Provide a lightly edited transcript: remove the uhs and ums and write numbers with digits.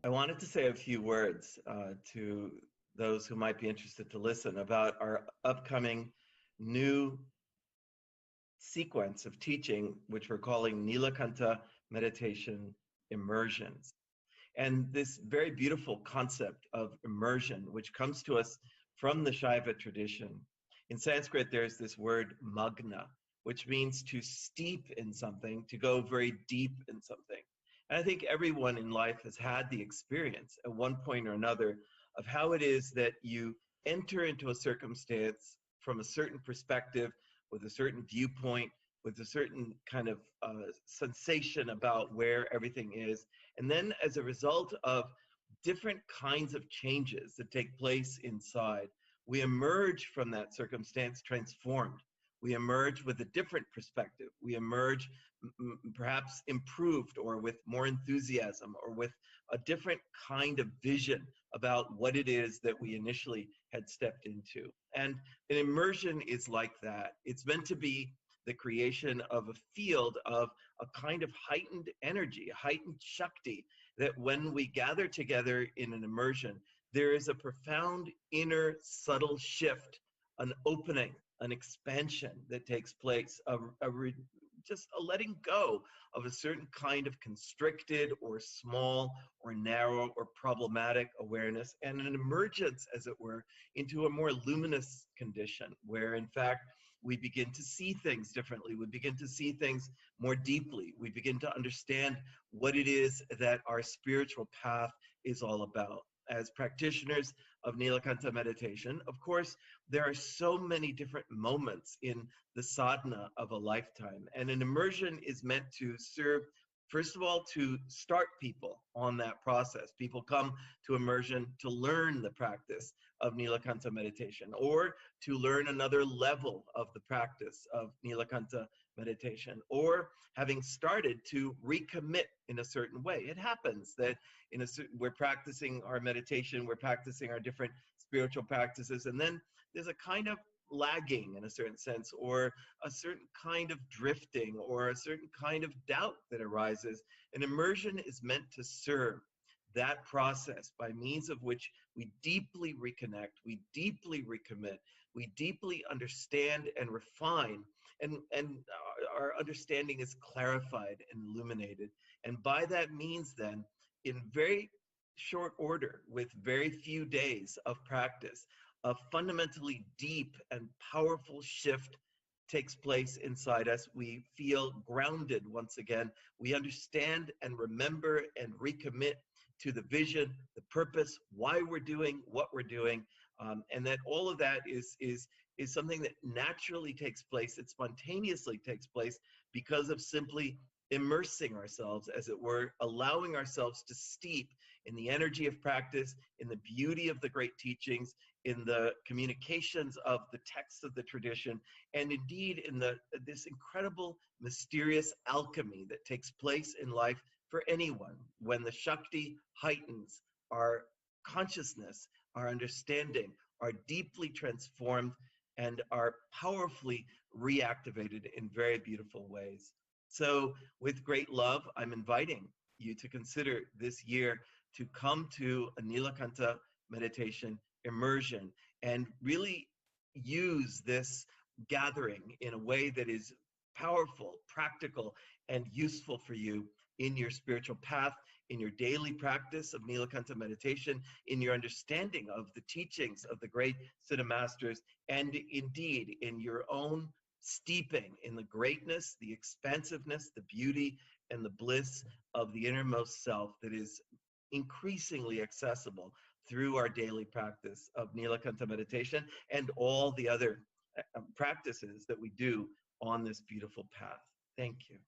I wanted to say a few words to those who might be interested to listen about our upcoming new sequence of teaching, which we're calling Neelakantha Meditation Immersions. And this very beautiful concept of immersion, which comes to us from the Shaiva tradition. In Sanskrit, there's this word magna, which means to steep in something, to go very deep in something. And I think everyone in life has had the experience at one point or another of how it is that you enter into a circumstance from a certain perspective, with a certain viewpoint, with a certain kind of sensation about where everything is. And then as a result of different kinds of changes that take place inside, we emerge from that circumstance transformed. We emerge with a different perspective. We emerge perhaps improved or with more enthusiasm or with a different kind of vision about what it is that we initially had stepped into. And an immersion is like that. It's meant to be the creation of a field of a kind of heightened energy, a heightened Shakti, that when we gather together in an immersion, there is a profound inner subtle shift, an opening, an expansion that takes place, just a letting go of a certain kind of constricted or small or narrow or problematic awareness, and an emergence, as it were, into a more luminous condition where, in fact, we begin to see things differently. We begin to see things more deeply. We begin to understand what it is that our spiritual path is all about. As practitioners of Neelakantha meditation, of course, there are so many different moments in the sadhana of a lifetime. And an immersion is meant to serve, first of all, to start people on that process. People come to immersion to learn the practice of Neelakantha meditation, or to learn another level of the practice of Neelakantha meditation, or having started to recommit in a certain way. It happens that we're practicing our meditation, we're practicing our different spiritual practices, and then there's a kind of lagging in a certain sense, or a certain kind of drifting, or a certain kind of doubt that arises. An immersion is meant to serve that process by means of which we deeply reconnect, we deeply recommit, we deeply understand and refine, and our understanding is clarified and illuminated. And by that means then, in very short order, with very few days of practice, a fundamentally deep and powerful shift takes place inside us. We feel grounded once again. We understand and remember and recommit to the vision, the purpose, why we're doing what we're doing, and that all of that is something that naturally takes place, it spontaneously takes place because of simply immersing ourselves, as it were, allowing ourselves to steep in the energy of practice, in the beauty of the great teachings, in the communications of the texts of the tradition, and indeed in this incredible, mysterious alchemy that takes place in life for anyone when the Shakti heightens, our consciousness, our understanding are deeply transformed and are powerfully reactivated in very beautiful ways. So with great love, I'm inviting you to consider this year to come to a Neelakantha meditation immersion and really use this gathering in a way that is powerful, practical, and useful for you in your spiritual path, in your daily practice of Neelakantha meditation, in your understanding of the teachings of the great Siddha Masters, and indeed in your own steeping in the greatness, the expansiveness, the beauty, and the bliss of the innermost self that is increasingly accessible through our daily practice of Neelakantha meditation and all the other practices that we do on this beautiful path. Thank you.